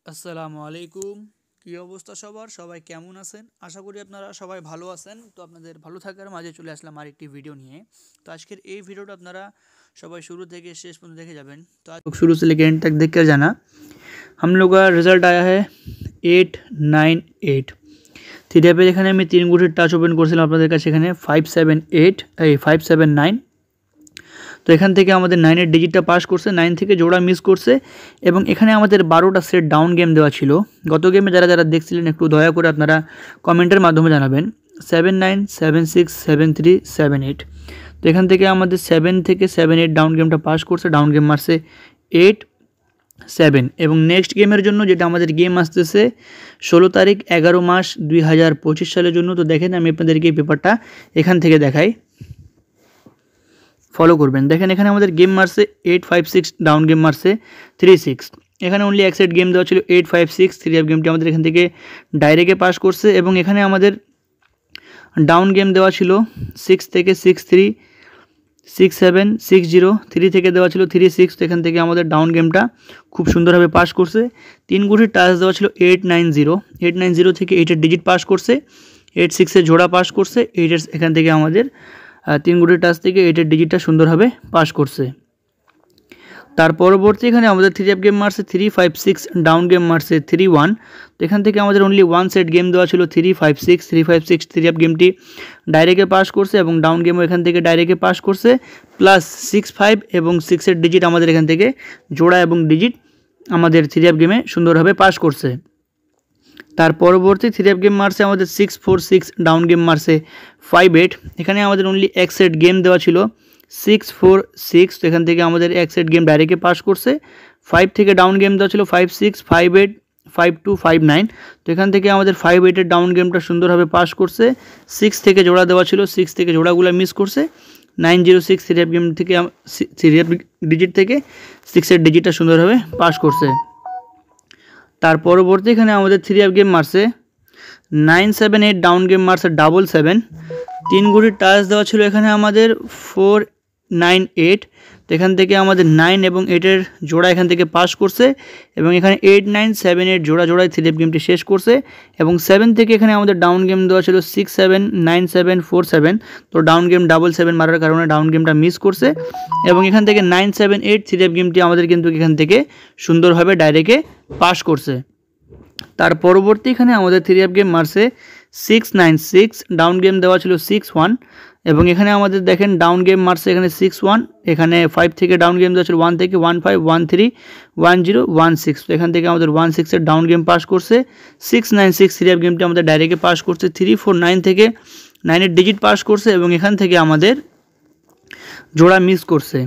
আসসালামু আলাইকুম। কী অবস্থা সবার? সবাই কেমন আছেন? আশা করি আপনারা সবাই ভালো আছেন। তো আপনাদের ভালো থাকার মাঝে চলে আসলাম আরেকটি ভিডিও নিয়ে। তো আজকের এই ভিডিওটা আপনারা সবাই शुरू থেকে শেষ पर्यंत দেখে যাবেন। तो आज शुरू से लेकर एंड तक देख कर जाना। हम लोग का रिजल्ट आया है 898। থ্রি অ্যাপে এখানে আমি 3 গুটির টাচ ওপেন করেছিলাম আপনাদের কাছে এখানে 579। তো এখান থেকে আমাদের 9 এর ডিজিটটা পাস করছে, 9 থেকে জোড়া মিস করছে এবং এখানে আমাদের 12টা সেট ডাউন গেম দেওয়া ছিল। গত গেমে যারা যারা দেখছিলেন একটু দয়া করে আপনারা কমেন্টের মাধ্যমে জানাবেন। 7-9 7-6 7-3 7-8। তো এখান থেকে আমাদের 7 থেকে 7-8 ডাউন গেমটা পাস করছে, ডাউন গেম মারছে 8-7 এবং নেক্সট গেমের জন্য যেটা আমাদের গেম আসতেছে 16 তারিখ 11 মাস 2025 সালের জন্য। তো দেখেন আমি আপনাদেরকে এই পেপারটা এখান থেকে দেখাই, ফলো করবেন। দেখেন এখানে আমাদের গেম মারছে 8-5-6, ডাউন গেম মারছে 3-6। এখানে অনলি এক সেট গেম দেওয়া ছিল 8-5-6, থ্রি অ্যাপ গেমটি আমাদের এখান থেকে ডাইরেক্টে পাস করছে এবং এখানে আমাদের ডাউন গেম দেওয়া ছিল 6 থেকে 6-3 6-7 6-0, 3 থেকে দেওয়া ছিল 3-6। তো এখান থেকে আমাদের ডাউন গেমটা খুব সুন্দরভাবে পাস করছে। 3 গুটির টাচ দেওয়া ছিল 890 থেকে 8-এর ডিজিট পাস করছে, 8-6-এর জোড়া পাস করছে, 8-এর এখান থেকে আমাদের 3 গুটির টাচ থেকে 8-এর ডিজিটটা সুন্দরভাবে পাস করছে। তার পরবর্তী এখানে আমাদের থ্রি অ্যাপ গেম মারছে 3-5-6, ডাউন গেম মারছে 3-1। তো এখান থেকে আমাদের অনলি ওয়ান সেট গেম দেওয়া ছিল 3-5-6 থ্রি অ্যাপ গেমটি ডাইরেক্টে পাস করছে এবং ডাউন গেমও এখান থেকে ডাইরেক্টে পাস করছে, প্লাস 6-5 এবং 6-এর ডিজিট আমাদের এখান থেকে জোড়া এবং ডিজিট আমাদের থ্রি অ্যাপ গেমে সুন্দরভাবে পাস করছে। তার পরবর্তী থ্রি অ্যাপ গেম মারছে আমাদের 6-4-6, ডাউন গেম মারছে 5-8। এখানে আমাদের অনলি এক সেট গেম দেওয়া ছিল 6-4-6। তো এখান থেকে আমাদের এক সেট গেম ডাইরেক্টে পাস করছে। 5 থেকে ডাউন গেম দেওয়া ছিল 5-6 5-8 5-2 5-9। তো এখান থেকে আমাদের 5-8-এর ডাউন গেমটা সুন্দরভাবে পাস করছে। 6 থেকে জোড়া দেওয়া ছিল, 6 থেকে জোড়াগুলো মিস করছে। 906 থ্রি অ্যাপ গেম থেকে থ্রি অ্যাপ ডিজিট থেকে 6-এর ডিজিটটা সুন্দরভাবে পাস করছে। তার পরবর্তী এখানে আমাদের থ্রি অ্যাপ গেম মারছে 9-7-8, ডাউন গেম মারছে 7-7। 3 গুটির টাচ দেওয়া ছিল এখানে আমাদের 4-9-8। তো এখান থেকে আমাদের 9 এবং 8-এর জোড়া এখান থেকে পাস করছে এবং এখানে 8-9-7-8 জোড়ায় থ্রি অ্যাপ গেমটি শেষ করছে এবং 7 থেকে এখানে আমাদের ডাউন গেম দেওয়া ছিল 6-7-9-7-4-7। তো ডাউন গেম 7-7 মারার কারণে ডাউন গেমটা মিস করছে এবং এখান থেকে 9-7-8 থ্রি অ্যাপ গেমটি আমাদের কিন্তু এখান থেকে সুন্দরভাবে ডাইরেক্টে পাস করছে। তার পরবর্তী এখানে আমাদের থ্রি অ্যাপ গেম মারছে 6-9-6, ডাউন গেম দেওয়া ছিল 6-1 এবং এখানে আমাদের দেখেন ডাউন গেম মারছে এখানে 6-1। এখানে 5 থেকে ডাউন গেম দেওয়া ছিল 1 থেকে 1-5 1-3 1-0 1-6। তো এখান থেকে আমাদের 1-6-এর ডাউন গেম পাস করছে। 6-9-6 থ্রি অ্যাপ গেমটি আমাদের ডাইরেক্টে পাস করছে। 3-4-9 থেকে 9-এর ডিজিট পাস করছে এবং এখান থেকে আমাদের জোড়া মিস করছে।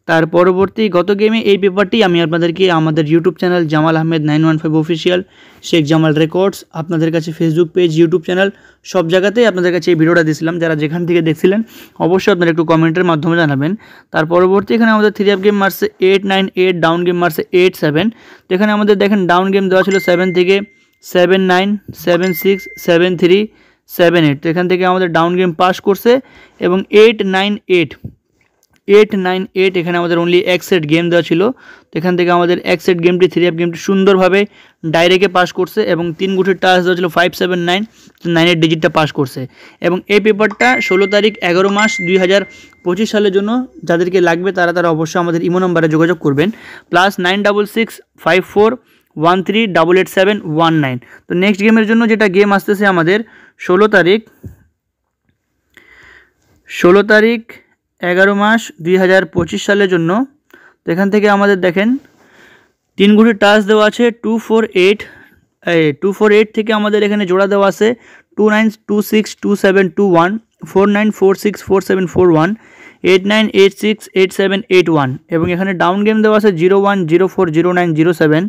তার পরবর্তী গত গেমে এই পেপারটি আমি আপনাদেরকে আমাদের YouTube channel Jamal Ahmed 915 official, Sheikh Jamal records, আপনাদের কাছে ফেসবুক পেজ, ইউটিউব চ্যানেল সব জায়গাতেই আপনাদের কাছে এই ভিডিওটা দিয়েছিলাম। যারা যেখান থেকে দেখছিলেন অবশ্যই আপনারা একটু কমেন্টের মাধ্যমে জানাবেন। তার পরবর্তী এখানে আমাদের থ্রি অ্যাপ গেম মারছে 8-9-8, ডাউন গেম মারছে 8-7। তো এখানে আমাদের দেখেন ডাউন গেম দেওয়া ছিল 7 থেকে 7-9 7-6 7-3 7-8। তো এখান থেকে আমাদের ডাউন গেম পাস করছে এবং 8-9-8 এখানে আমাদের অনলি এক সেট গেম দেওয়া ছিল। তো এখান থেকে আমাদের এক সেট গেমটি থ্রি অ্যাপ গেমটি সুন্দরভাবে ডাইরেক্টে পাস করছে এবং 3 গুটির টাচ দেওয়া ছিল 5-7-9, 9-এর ডিজিটটা পাস করছে এবং এই পেপারটা 16 তারিখ 11 মাস 2025 সালের জন্য যাদেরকে লাগবে তারা অবশ্যই আমাদের ইমো নম্বরে যোগাযোগ করবেন, +966 54 13 887 19। তো নেক্সট গেমের জন্য যেটা গেম আসতেছে আমাদের 16 তারিখ 11 মাস 2025 সালের জন্য। তো এখান থেকে আমাদের দেখেন 3 গুটির টাচ দেওয়া আছে 248 থেকে আমাদের এখানে জোড়া দেওয়া আছে 29 26 27 21 49 46 47 41 89 86 87 81 এবং এখানে ডাউন গেম দেওয়া আছে 01 04 09 07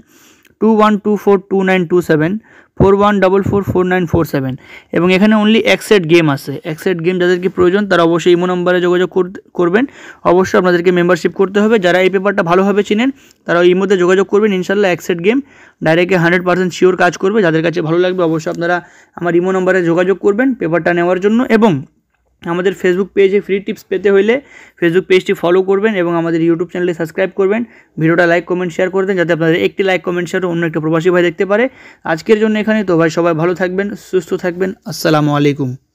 21 24 29 27 41 44 49 47 এবং এখানে অনলি এক সেট গেম আছে। এক সেট গেম যাদেরকে প্রয়োজন তারা অবশ্যই ইমো নম্বরে যোগাযোগ করবেন। অবশ্যই আপনাদেরকে মেম্বারশিপ করতে হবে। যারা এই পেপারটা ভালোভাবে চিনেন তারা ইমোতে যোগাযোগ করবেন। ইনশাল্লাহ এক সেট গেম ডাইরেক্টে 100% শিওর কাজ করবে। যাদের কাছে ভালো লাগবে অবশ্যই আপনারা আমার ইমো নম্বরে যোগাযোগ করবেন পেপারটা নেওয়ার জন্য এবং আমাদের ফেসবুক পেজে ফ্রি টিপস পেতে হলে ফেসবুক পেজটি ফলো করবেন এবং আমাদের ইউটিউব চ্যানেলে সাবস্ক্রাইব করবেন। ভিডিওটা লাইক কমেন্ট শেয়ার করে দেন, যাতে আপনাদের একটি লাইক কমেন্ট শেয়ার অন্য একটা প্রবাসী ভাই দেখতে পারে। আজকের জন্য এখানেই তো ভাই, সবাই ভালো থাকবেন, সুস্থ থাকবেন। আসসালামু আলাইকুম।